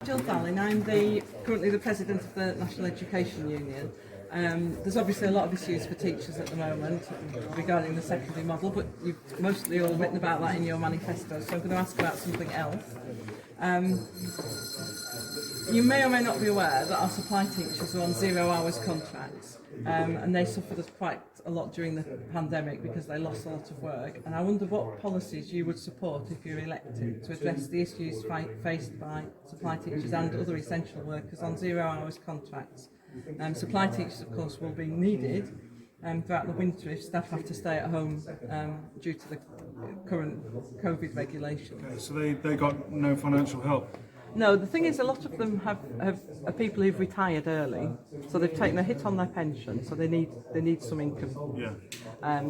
Jill Darling, I'm currently the president of the National Education Union. There's obviously a lot of issues for teachers at the moment regarding the secondary model, but you've mostly all written about that in your manifesto, so I'm going to ask about something else. You may or may not be aware that our supply teachers are on 0 hours contracts, and they suffered quite a lot during the pandemic because they lost a lot of work. And I wonder what policies you would support if you're elected to address the issues faced by supply teachers and other essential workers on 0 hours contracts. Supply teachers, of course, will be needed throughout the winter if staff have to stay at home due to the current COVID regulation. Okay, so they got no financial help? No, the thing is, a lot of them are people who've retired early, so they've taken a hit on their pension, so they need some income. Yeah.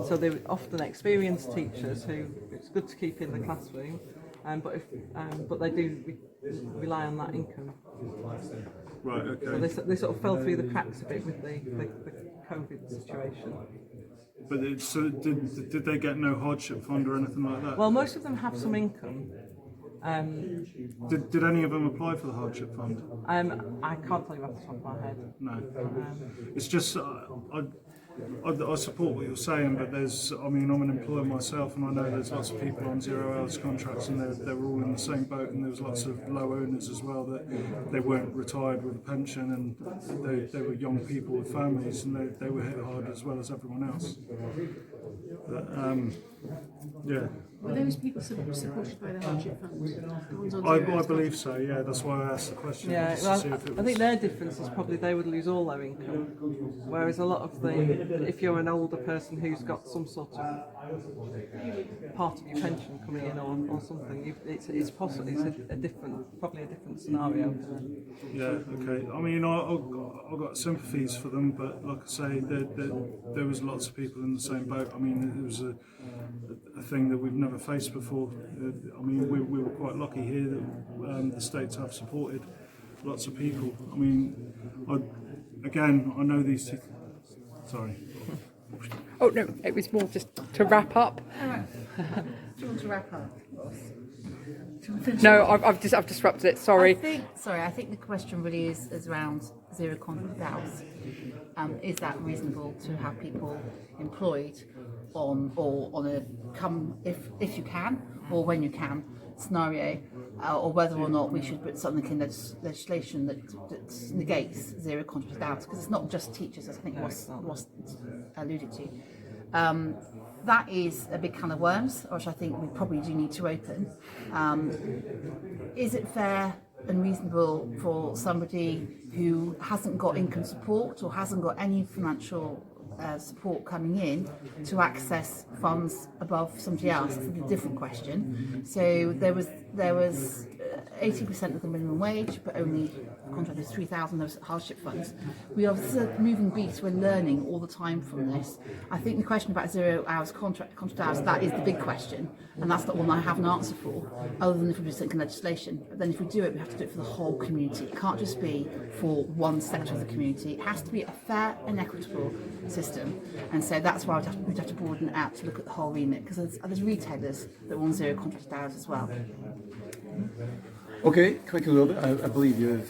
So they're often experienced teachers who it's good to keep in the classroom, but they do rely on that income. Right. Okay. So they sort of fell through the cracks a bit with the COVID situation. But did they get no hardship fund or anything like that? Well, most of them have some income. Did any of them apply for the hardship fund? I can't tell you off the top of my head. No. It's just I support what you're saying, but I'm an employer myself, and I know there's lots of people on 0 hours contracts, and they were all in the same boat, and there was lots of low owners as well that they weren't retired with a pension, and they were young people with families, and they were hit hard as well as everyone else. But, yeah. Were those people supported by the hardship fund? I believe so, yeah, that's why I asked the question. Yeah, well, I think their difference is probably they would lose all their income, whereas a lot of if you're an older person who's got some sort of part of your pension coming in or something, it's possible, it's probably a different scenario for them. Yeah, okay. I mean, I've got sympathies for them, but like I say, there was lots of people in the same boat. I mean, it was a thing that we've never faced before. I mean, we were quite lucky here that the States have supported lots of people. I mean, I know these two. Sorry. Oh no, it was more just to wrap up. All right. Do you want to wrap up? No, I've disrupted it. Sorry. I think the question really is around zero contract hours. Is that reasonable to have people employed on a come if you can or when you can scenario, or whether or not we should put something in legislation that negates zero contract hours, because it's not just teachers, as I think was alluded to. That is a big can of worms, which I think we probably do need to open. Is it fair and reasonable for somebody who hasn't got income support or hasn't got any financial support coming in to access funds above somebody else? It's a different question. So there was 80% of the minimum wage, but only contracted 3,000 of hardship funds. This is a moving beast. We're learning all the time from this. I think the question about 0 hours contract hours, that is the big question, and that's not one I have an answer for, other than if we do something in legislation. But then if we do it, we have to do it for the whole community. It can't just be for one sector of the community. It has to be a fair and equitable system, and so that's why we'd have to broaden it out to look at the whole remit, because there's retailers that want 0 contract hours as well. Okay, quick a little bit. I believe you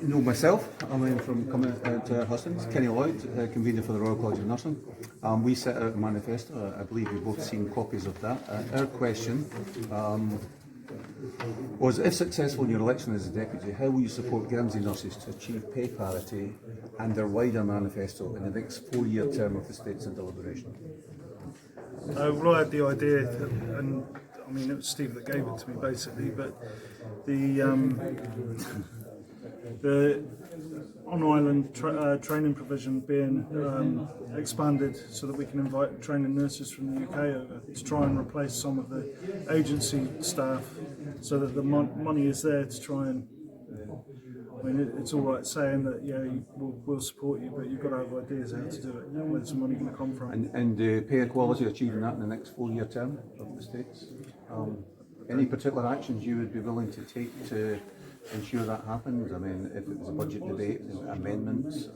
know myself. I'm from coming to Hustings. Kenny Lloyd, convener for the Royal College of Nursing. We set out a manifesto. I believe you've both seen copies of that. Our question was, if successful in your election as a deputy, how will you support Guernsey nurses to achieve pay parity and their wider manifesto in the next 4-year term of the States in deliberation? Well, I had the idea, and I mean, it was Steve that gave it to me basically, but the on-island training provision being expanded so that we can invite training nurses from the UK over to try and replace some of the agency staff, so that the money is there to try and. I mean, it's all right saying that, yeah, we'll support you, but you've got to have ideas how to do it. Where's the money going to come from? And pay equality, achieving that in the next 4-year term of the States. Any particular actions you would be willing to take to ensure that happens? I mean, if it was a budget debate, amendments.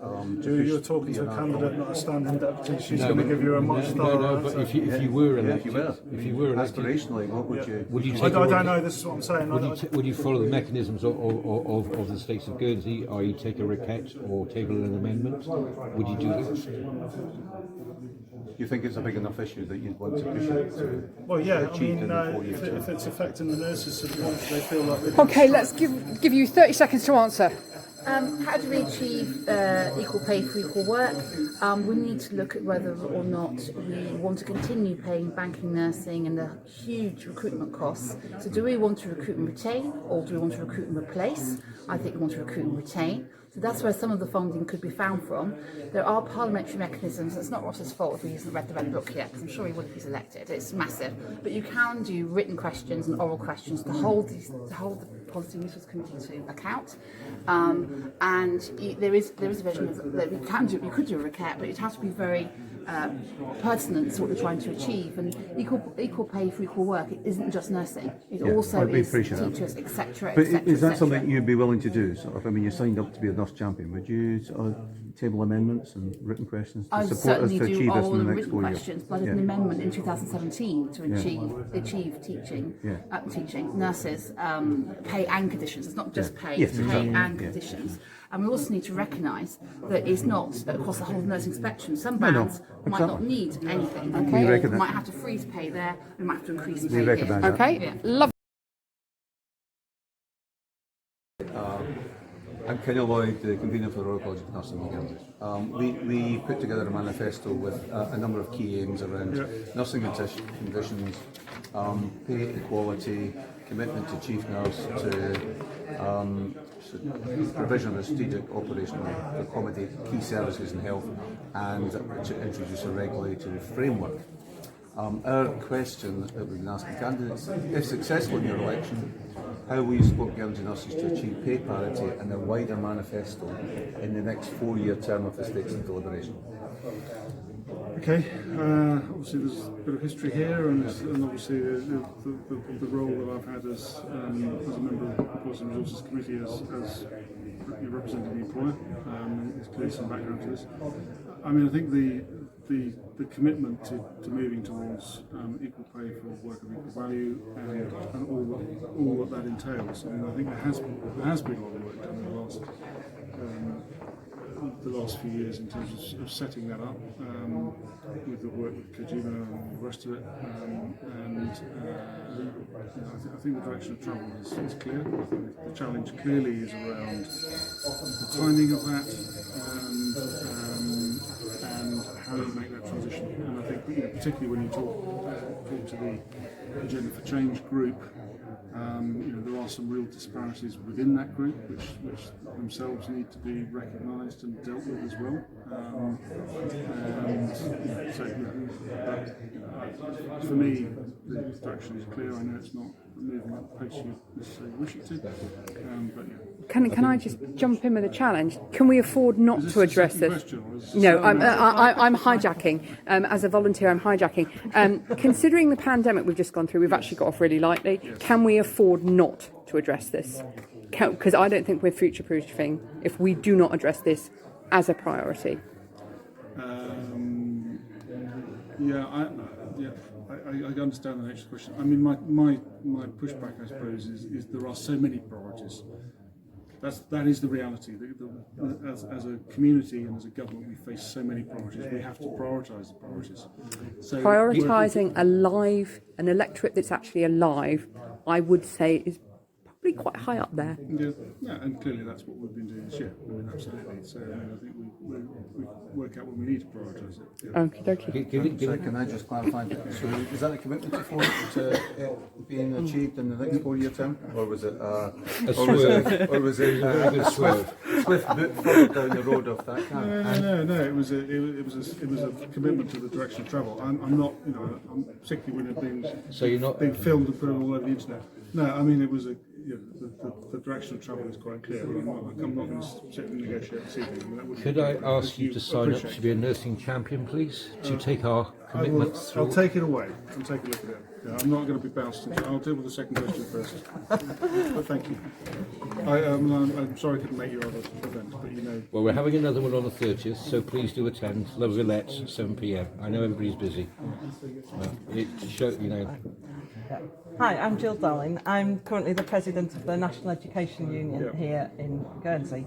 You're talking to a candidate, not a standing deputy. She's going to give you a much thorough answer. But if you were elected, if you were aspirationally, what would you? would you I take don't know. This is what I'm saying. would you follow the mechanisms of the States of Guernsey, i.e. take a requête or table an amendment? Would you do this? Do you think it's a big enough issue that you'd want to push it to? Well, yeah. I achieve mean, in the 4 years? if it's affecting the nurses so much, they feel like. Okay, let's give you 30 seconds to answer. How do we achieve equal pay for equal work? We need to look at whether or not we want to continue paying banking, nursing and the huge recruitment costs. So do we want to recruit and retain, or do we want to recruit and replace? I think we want to recruit and retain. So that's where some of the funding could be found from. There are parliamentary mechanisms. It's not Ross's fault if he hasn't read the Red Book yet, because I'm sure he would if he's elected. It's massive. But you can do written questions and oral questions to hold the Policy and Resource Committee to account. There is a vision of that we can do. You could do a requête, but it has to be very pertinent to what you're trying to achieve. And equal pay for equal work, it isn't just nursing. It also is teachers, etc. But is that something you'd be willing to do? Sort of, I mean, you signed up to be a nurse champion. Would you sort of table amendments and written questions to I support us certainly to do achieve this oral in and the next written 4 years? questions, but I did an amendment in 2017 to achieve teaching nurses pay and conditions. It's not just pay, it's pay and conditions. And we also need to recognise that it's not across the whole nursing spectrum. Some bands might not need anything. Okay. We might have to freeze pay there, we might have to increase pay recognise here. that. Okay, Yeah. love. I'm Kenny Lloyd, the convener for the Royal College of Nursing and Guernsey. We put together a manifesto with a number of key aims around nursing conditions, pay equality, commitment to chief nurse, to provision of a strategic operation to accommodate key services in health, and to introduce a regulatory framework. Our question that we've been asking candidates, if successful in your election, how will you support Guernsey nurses to achieve pay parity and a wider manifesto in the next 4-year term of the States of Deliberation? Okay, obviously there's a bit of history here, and obviously the role that I've had as a member of the Policy and Resources Committee as representing the employer, there's clearly some background to this. I mean, I think the commitment to moving towards equal pay for work of equal value and all that entails. I mean, I think there has been a lot of work done in the last few years in terms of setting that up, with the work with Kojima and the rest of it, I think the direction of travel is clear. I think the challenge clearly is around the timing of that and how you make that transition. And I think, particularly when you talk to the Agenda for Change group, there are some real disparities within that group, which themselves need to be recognised and dealt with as well. For me, the direction is clear. I know it's not moving at the pace you necessarily wish it to, but yeah. Can I just jump in with a challenge? Can we afford not Is to address this? question, or is No, I'm hijacking. As a volunteer, I'm hijacking. Considering the pandemic we've just gone through, we've actually got off really lightly. Yes. Can we afford not to address this? Because I don't think we're future-proofing if we do not address this as a priority. I understand the next question. I mean, my pushback, I suppose, is there are so many priorities. That is the reality. As a community and as a government, we face so many priorities. We have to prioritise the priorities. So Prioritising an electorate that's actually alive, I would say, is probably quite high up there. Yeah, and clearly that's what we've been doing this year. I mean, absolutely. So I think we work out what we need to prioritise it. Yeah. So can I just clarify? So is that a commitment to being achieved in the next 4-year term, or was it a swift boot further down the road of that kind? No. It was a commitment to the direction of travel. I'm not, I'm particularly when it's being filmed and put all over the internet. No, I mean it was the direction of travel is quite clear. But I'm not going to sit and negotiate this evening. I mean, that wouldn't Could be I good. ask you to sign up Appreciate to be a nursing champion, please, to take our commitments through? I'll take it away and take a look at it. Yeah, I'm not going to be bounced into. I'll deal with the second question first. But thank you. I'm sorry I couldn't make your other event, but you know. Well, we're having another one on the 30th, so please do attend. La Villette, 7 p.m. I know everybody's busy. It shows, you know. Hi, I'm Jill Darling. I'm currently the president of the National Education Union here in Guernsey.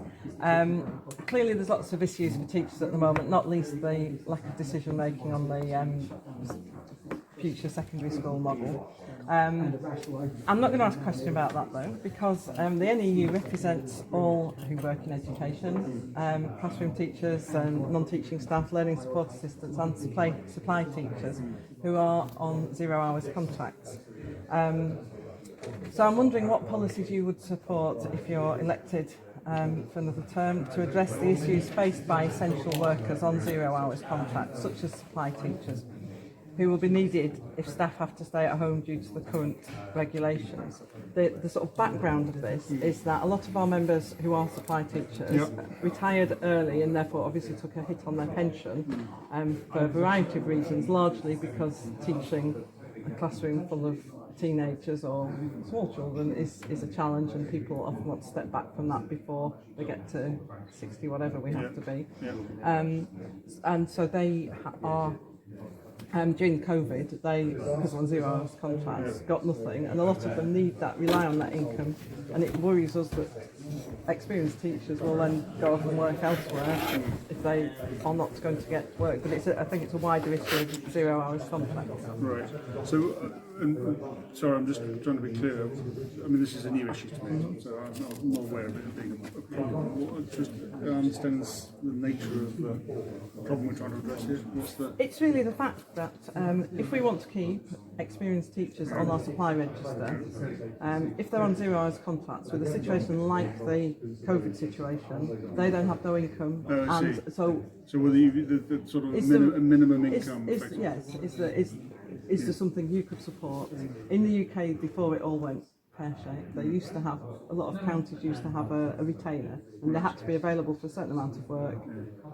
Clearly there's lots of issues for teachers at the moment, not least the lack of decision making on the future secondary school model. I'm not going to ask a question about that though, because the NEU represents all who work in education, classroom teachers and non-teaching staff, learning support assistants and supply teachers who are on 0 hours contracts. So I'm wondering what policies you would support if you're elected for another term to address the issues faced by essential workers on 0 hours contracts, such as supply teachers, who will be needed if staff have to stay at home due to the current regulations. The sort of background of this is that a lot of our members who are supply teachers retired early and therefore obviously took a hit on their pension for a variety of reasons, largely because teaching a classroom full of teenagers or small children is a challenge, and people often want to step back from that before they get to 60, whatever we have to be. And so they are during COVID, they, because on 0 hours contracts, got nothing, and a lot of them rely on that income, and it worries us that experienced teachers will then go off and work elsewhere if they are not going to get work. But I think it's a wider issue of 0 hours contracts. Right. So, sorry, I'm just trying to be clear. I mean, this is a new issue to me, so I'm not aware of it being a problem. Just understand the nature of the problem we're trying to address here. It's really the fact that if we want to keep experienced teachers on our supply register, if they're on 0 hours contracts with a situation like the COVID situation, they don't have no income, and so will the sort of minimum income? Is there something you could support? In the UK, before it all went pear-shaped, they used to have, a lot of counties used to have a retainer, and they had to be available for a certain amount of work,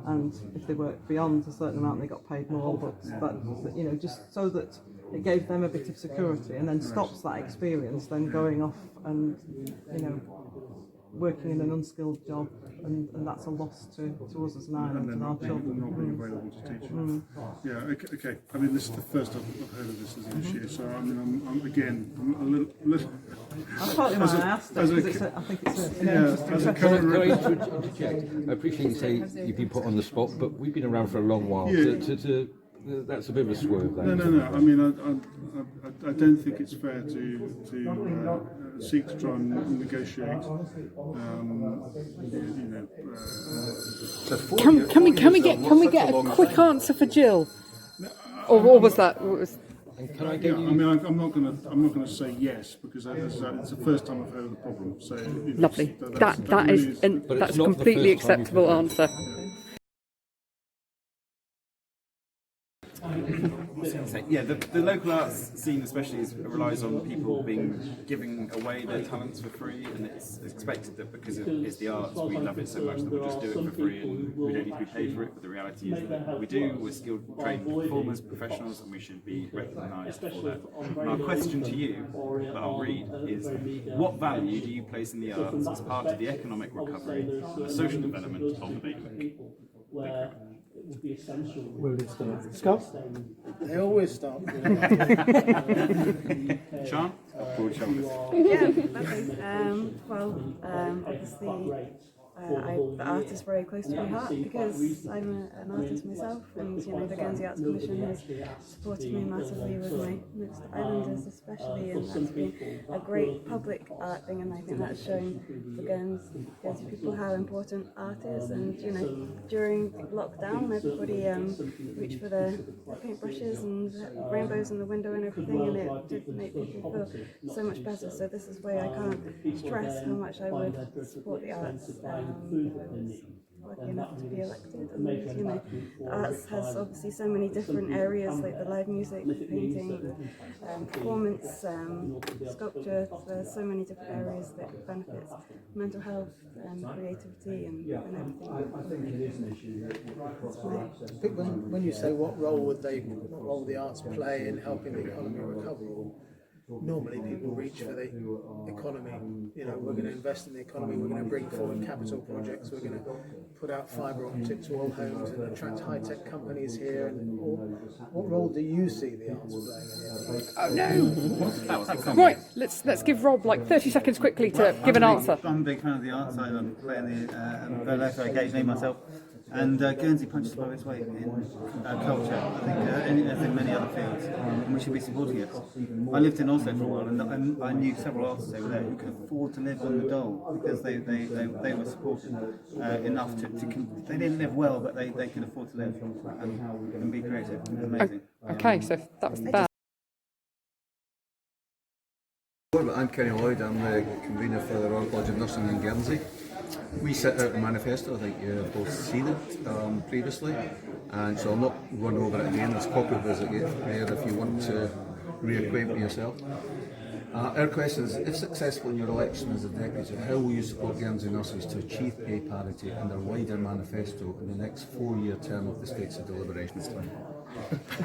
and if they worked beyond a certain amount they got paid more, but you know, just so that it gave them a bit of security, and then stops that experience then going off and, you know, working in an unskilled job, and that's a loss to us as an island and our children. Not being available to teach. Yeah, okay. I mean, this is the first I've heard of this as an issue, so I mean, I'm a little. That's partly why I asked it, because I think it's an interesting as a question. Can I interject? I appreciate you say you've been put on the spot, but we've been around for a long while. That's a bit of a swerve. That No. I mean, I don't think it's fair to seek to try and negotiate. Can we get a quick answer for Jill? Or was that? And can I Yeah, give I you? mean, I'm not going to say yes, because it's the first time I've heard of the problem. So Lovely. That's That's not the completely first time you've acceptable heard answer. Yeah, the local arts scene especially relies on people giving away their talents for free, and it's expected that because it's the arts, we love it so much that we'll just do it for free and we don't need to be paid for it. But the reality is that we do. We're skilled, trained performers, professionals, and we should be recognised for that. Our question to you, that I'll read, is what value do you place in the arts as part of the economic recovery and the social development of the bailiwick? Where did it start? Scott? They always start. Sean? Broad shoulders. Yeah, lovely. Obviously, the art is very close to my heart because I'm an artist myself, and you know the Guernsey Arts Commission has supported me massively with my Mixed Islanders, especially, and that's been a great public art thing, and I think that's shown for Guernsey people how important art is. And you know, during lockdown, everybody reached for their paintbrushes and rainbows in the window and everything, and it did make people feel so much better. So this is why I can't stress how much I would support the arts. lucky enough to be elected. And you know, arts has obviously so many different areas, like the live music, painting, performance, sculpture. There's so many different areas that benefits mental health and creativity and everything. I think when you say what role would the arts play in helping the economy recover? Normally people reach for the economy, you know, we're going to invest in the economy, we're going to bring forward capital projects, we're going to put out fibre optic to all homes and attract high-tech companies here. And what role do you see the arts playing? Oh no! Right, let's give Rob like 30 seconds quickly to give an answer. I'm a big fan of the arts. I play in the ballet occasionally myself. And Guernsey punches above its weight in culture, I think, as in many other fields, and we should be supporting it. I lived in Oslo for a while, and I knew several artists over there who could afford to live on the dole because they were supported enough to they didn't live well, but they could afford to live and be creative. It was amazing. Okay, so that was bad. I'm Kenny Lloyd, I'm the convener for the Royal College of Nursing in Guernsey. We set out a manifesto, I think you've both seen it previously, and so I'll not run over it again. There's a copy of it there if you want to reacquaint with yourself. Our question is, if successful in your election as a deputy, how will you support Guernsey nurses to achieve pay parity and their wider manifesto in the next 4-year term of the States of Deliberations?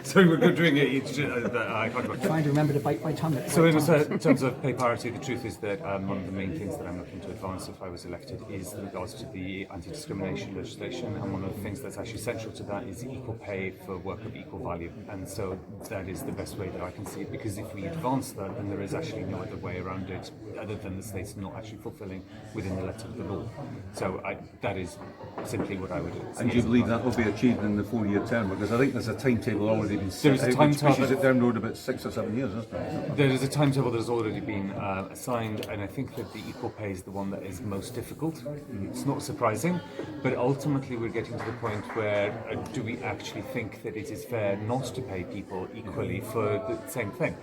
So we're doing it each. Trying to remember to bite my tongue. So in terms of pay parity, the truth is that one of the main things that I'm looking to advance if I was elected is in regards to the anti-discrimination legislation, and one of the things that's actually central to that is equal pay for work of equal value, and so that is the best way that I can see it, because if we advance that, then there is actually no other way around it other than the states not actually fulfilling within the letter of the law. So that is simply what I would do. And do you believe that will be achieved in the 4-year term? Because I think there's a timetable already been set. There is a timetable. Pushes it down the road about 6 or 7 years, isn't it? There is a timetable that has already been assigned, and I think that the equal pay is the one that is most difficult. It's not surprising, but ultimately we're getting to the point where do we actually think that it is fair not to pay people equally for the same thing?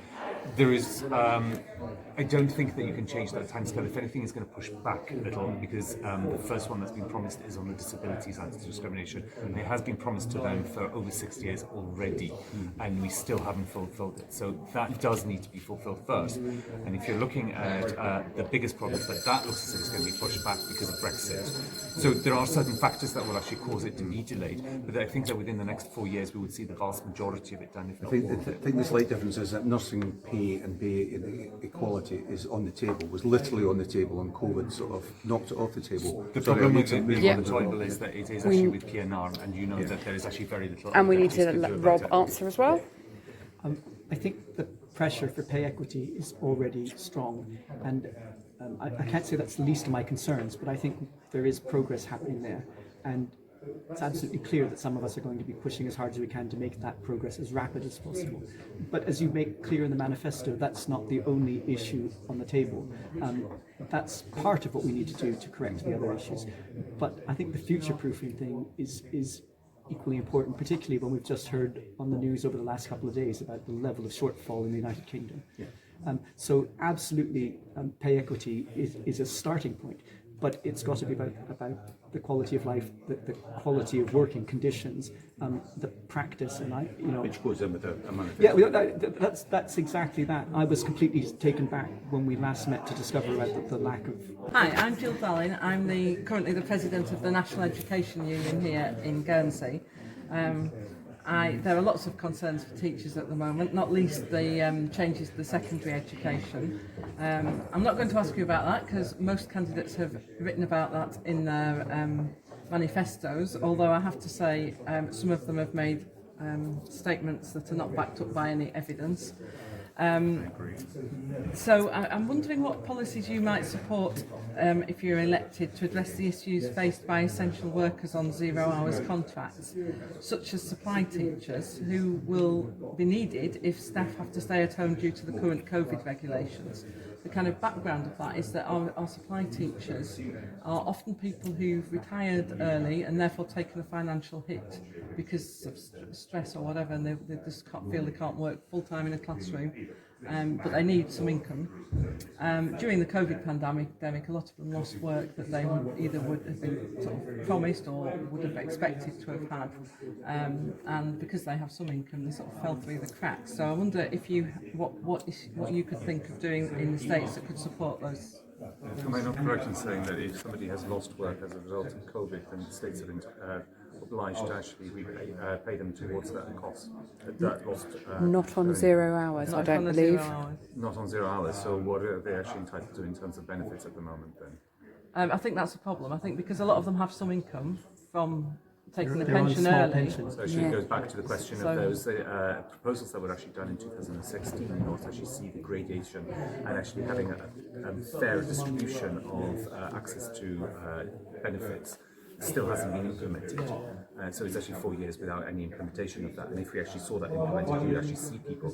There is, I don't think that you can change that timescale. If anything, it's going to push back a little, because the first one that's been promised is on the disabilities anti-discrimination, and it has been promised to them for over 6 years already, and we still haven't fulfilled it. So that does need to be fulfilled first. And if you're looking at the biggest problems, that looks as if it's going to be pushed back because of Brexit. So there are certain factors that will actually cause it to be delayed, but I think that within the next 4 years we would see the vast majority of it done, if not all of it. I think the slight difference is that nursing pay and pay equality is on the table, was literally on the table, and COVID sort of knocked it off the table. The problem with the title is that it is actually with PNR, and you know that there is actually very little. And we need to let Rob answer as well. I think the pressure for pay equity is already strong, and I can't say that's the least of my concerns, but I think there is progress happening there, and it's absolutely clear that some of us are going to be pushing as hard as we can to make that progress as rapid as possible. But as you make clear in the manifesto, that's not the only issue on the table. That's part of what we need to do to correct the other issues. But I think the future-proofing thing is equally important, particularly when we've just heard on the news over the last couple of days about the level of shortfall in the United Kingdom. Yeah. So absolutely, pay equity is a starting point. But it's got to be about the quality of life, the quality of working conditions, the practice, and which goes in with a manifesto. Yeah, that's exactly that. I was completely taken back when we last met to discover about the lack of. Hi, I'm Jill Dallin. I'm currently the president of the National Education Union here in Guernsey. There are lots of concerns for teachers at the moment, not least the changes to the secondary education. I'm not going to ask you about that because most candidates have written about that in their manifestos, although I have to say some of them have made statements that are not backed up by any evidence. So I'm wondering what policies you might support if you're elected to address the issues faced by essential workers on 0 hours contracts, such as supply teachers who will be needed if staff have to stay at home due to the current COVID regulations. The kind of background of that is that our supply teachers are often people who've retired early and therefore taken a financial hit because of stress or whatever, and they just feel they can't work full-time in a classroom. but they need some income. During the COVID pandemic, a lot of them lost work that they would have been sort of promised or would have expected to have had, and because they have some income, they sort of fell through the cracks. So I wonder if what you could think of doing in the States that could support those. Am I not correct in saying that if somebody has lost work as a result of COVID, then the states are obliged to actually pay them towards that cost? That lost, Not on 0 hours, I don't believe. Not on 0 hours. So what are they actually entitled to in terms of benefits at the moment then? I think that's a problem. I think because a lot of them have some income from taking the They're on pension small early. pensions. So actually it goes back to the question of those proposals that were actually done in 2016, in order to actually see the gradation and actually having a fair distribution of access to benefits. Still hasn't been implemented. So it's actually 4 years without any implementation of that. And if we actually saw that implemented, you'd actually see people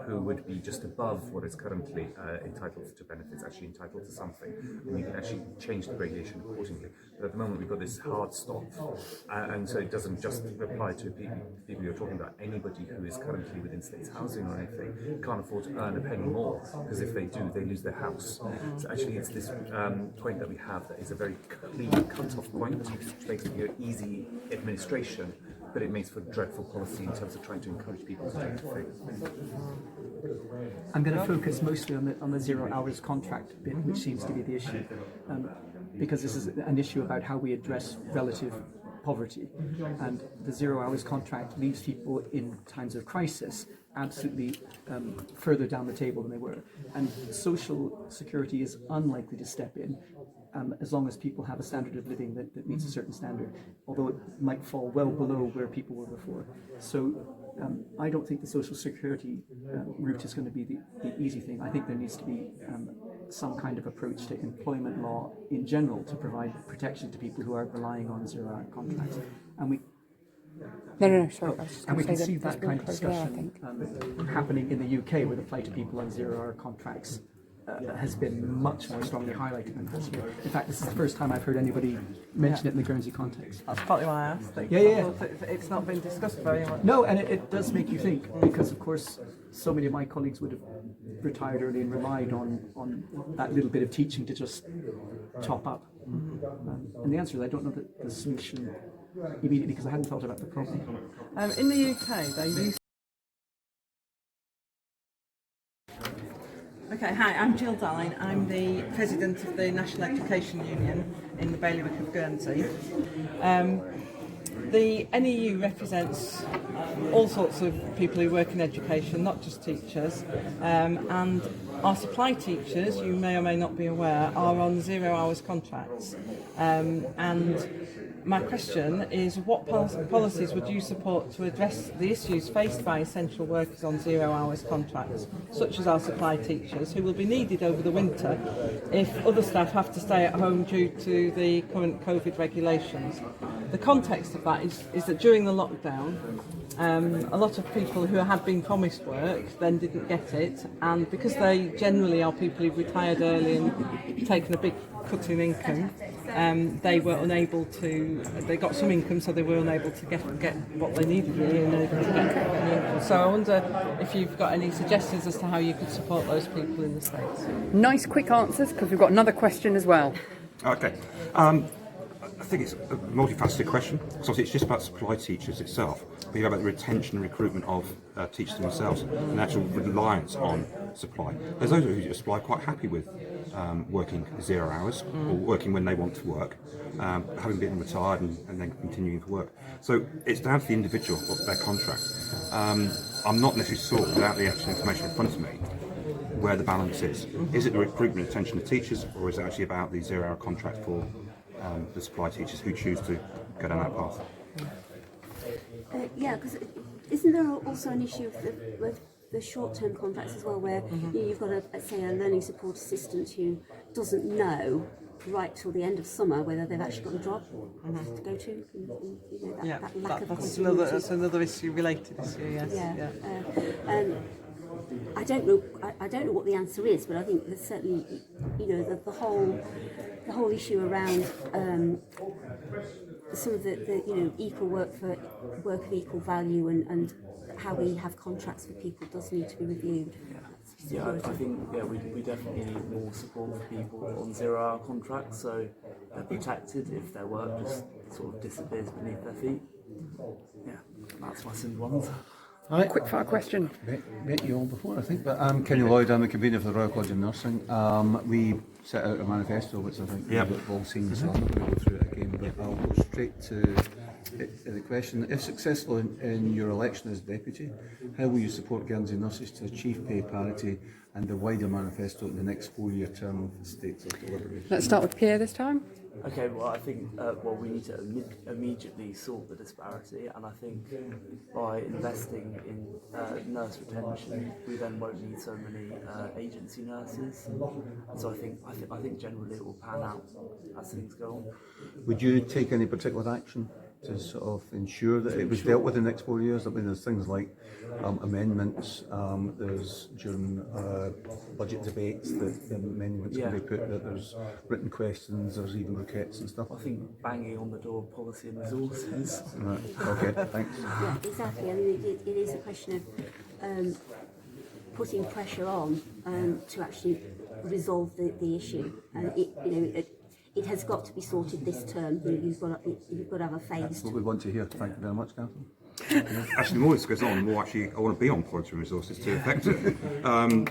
who would be just above what is currently entitled to benefits, actually entitled to something. And we can actually change the gradation accordingly. But at the moment, we've got this hard stop. And so it doesn't just apply to people you're talking about. Anybody who is currently within states housing or anything can't afford to earn a penny more, because if they do, they lose their house. So actually, it's this point that we have that is a very clean cut-off point, which makes it an easy administration, but it makes for dreadful policy in terms of trying to encourage people to take the thing. I'm going to focus mostly on the 0 hours contract bit, which seems to be the issue, because this is an issue about how we address relative poverty, and the 0 hours contract leaves people in times of crisis absolutely further down the table than they were, and social security is unlikely to step in as long as people have a standard of living that meets a certain standard, although it might fall well below where people were before. So I don't think the social security route is going to be the easy thing. I think there needs to be some kind of approach to employment law in general to provide protection to people who are relying on 0 hour contracts. And we Sorry. And we can see that kind of discussion happening in the UK with the plight of people on 0 hour contracts. Has been much more strongly highlighted than it has here. In fact, this is the first time I've heard anybody mention it in the Guernsey context. That's partly why I asked. It's not been discussed very much. No, and it does make you think, because of course so many of my colleagues would have retired early and relied on that little bit of teaching to just top up. And the answer is I don't know the solution immediately, because I hadn't thought about the problem. In the UK, they used. Okay, hi, I'm Jill Dallin. I'm the president of the National Education Union in the bailiwick of Guernsey. The NEU represents all sorts of people who work in education, not just teachers, and our supply teachers, you may or may not be aware, are on 0 hours contracts. And my question is, what policies would you support to address the issues faced by essential workers on 0 hours contracts, such as our supply teachers, who will be needed over the winter if other staff have to stay at home due to the current COVID regulations? The context of that is that during the lockdown, a lot of people who had been promised work then didn't get it, and because they generally are people who've retired early and taken a big cut in income, they were unable to. They got some income, so they were unable to get what they needed really, and able to get any income. So I wonder if you've got any suggestions as to how you could support those people in the States. Nice quick answers, because we've got another question as well. Okay. I think it's a multifaceted question. So obviously it's just about supply teachers itself, but you have about the retention and recruitment of teachers themselves and actual reliance on supply. There's those who just are quite happy with working 0 hours or working when they want to work, having been retired and then continuing to work. So it's down to the individual of their contract. I'm not necessarily sure, without the actual information in front of me, where the balance is. Is it the recruitment and retention of teachers, or is it actually about the 0 hour contract for the supply teachers who choose to go down that path? Yeah, because isn't there also an issue with the short-term contracts as well, where you've got let's say a learning support assistant who doesn't know right till the end of summer whether they've actually got a job to go to. That lack of continuity. That's another issue, related issue. Yes. Yeah. I don't know what the answer is, but I think there's certainly, the whole issue around some of the equal work of equal value and how we have contracts for people does need to be reviewed. Yeah, I think we definitely need more support for people on 0-hour contracts, so they're protected if their work just sort of disappears beneath their feet. Yeah, that's my simple answer. Quick fire question. Met you all before, I think, but I'm Kenny Lloyd. I'm the convener for the Royal College of Nursing. We set out a manifesto, which I think we've all seen, so I'm not going to go through it again, but I'll go straight to the question. If successful in your election as deputy, how will you support Guernsey nurses to achieve pay parity and the wider manifesto in the next 4-year term of the States of Deliberation? Let's start with Pierre this time. Okay, well, I think we need to immediately sort the disparity, and I think by investing in nurse retention, we then won't need so many agency nurses. And so I think generally it will pan out as things go on. Would you take any particular action to sort of ensure that it was dealt with in the next 4 years? I mean, there's things like amendments, there's during budget debates that the amendments can be put, that there's written questions, there's even requests and stuff. I think banging on the door of policy and resources. Right, okay, thanks. Yeah, exactly. I mean, it is a question of putting pressure on to actually resolve the issue. And it has got to be sorted this term. You've got to have a phase. That's what we want to hear. Thank you very much, Catherine. Actually, the more this goes on, the more actually I want to be on policy and resources to affect it.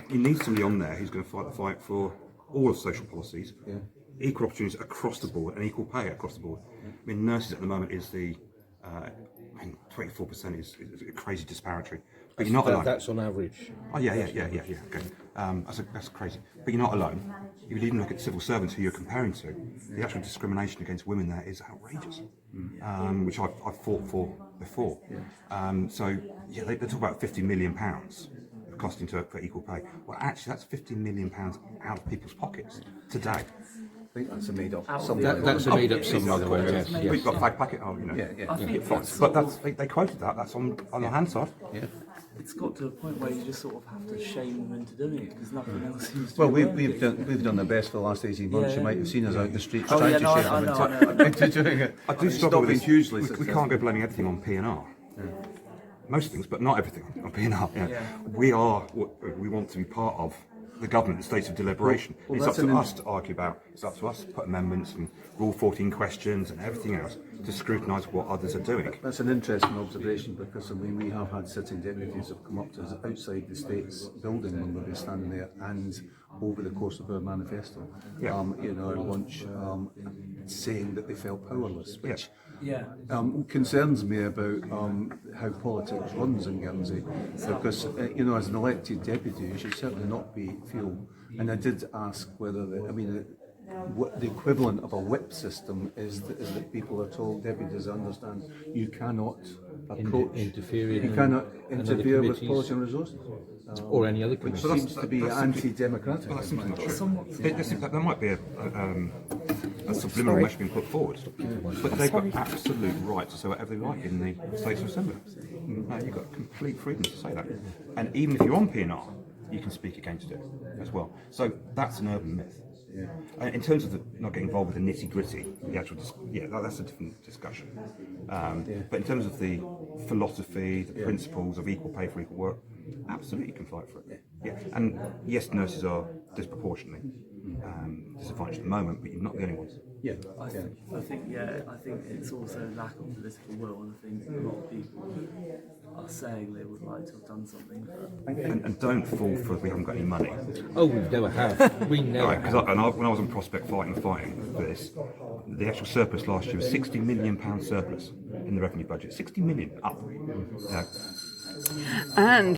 You need somebody on there who's going to fight the fight for all of social policies, equal opportunities across the board, and equal pay across the board. I mean, nurses at the moment is 24% is a crazy disparity. But you're not alone. That's on average. Oh yeah. Okay, that's crazy. But you're not alone. If you even look at civil servants who you're comparing to, the actual discrimination against women there is outrageous, which I've fought for before. So yeah, they talk about £50 million costing for equal pay. Well, actually, that's £50 million out of people's pockets today. I think that's a made-up sum. That's a made-up sum, by the way. Yes. We've got fag packet. Oh, but they quoted that. That's on the Hansard. Yeah. It's got to a point where you just sort of have to shame them into doing it because nothing else seems to. Well, be we've done the best for the last 18 months. You might have seen us out the streets Oh, trying yeah, to no, shame I them know. into doing it. I do It's struggle not with been this. hugely We successful. can't go blaming everything on P&R. Most things, but not everything on P&R. We want to be part of the government, the States of Deliberation. Well, it's up that's to us to argue about. It's up to us to put amendments and Rule 14 questions and everything else to scrutinise what others are doing. That's an interesting observation because I mean we have had sitting deputies have come up to us outside the States building when we've been standing there and over the course of our manifesto, our lunch, saying that they felt powerless, which concerns me about how politics runs in Guernsey, because as an elected deputy you should certainly not feel. And I did ask whether what the equivalent of a whip system is that people are told, deputies understand, you cannot approach, you cannot interfere with policy and resources. Or any other which committee. seems to be anti-democratic. Well, that's simply not true. There might be a subliminal message being put forward, but they've got absolute right to say whatever they like in the States Assembly. You've got complete freedom to say that, and even if you're on P&R, you can speak against it as well. So that's an urban myth. In terms of not getting involved with the nitty-gritty, the actual, that's a different discussion. But in terms of the philosophy, the principles of equal pay for equal work, absolutely you can fight for it. And yes, nurses are disproportionately disadvantaged at the moment, but you're not the only ones. I think it's also a lack of political will, and I think a lot of people are saying they would like to have done something. And don't fall for we haven't got any money. Oh, we never have. We never have. When I was on Prospect fighting for this, the actual surplus last year was £60 million surplus in the revenue budget. 60 million up. And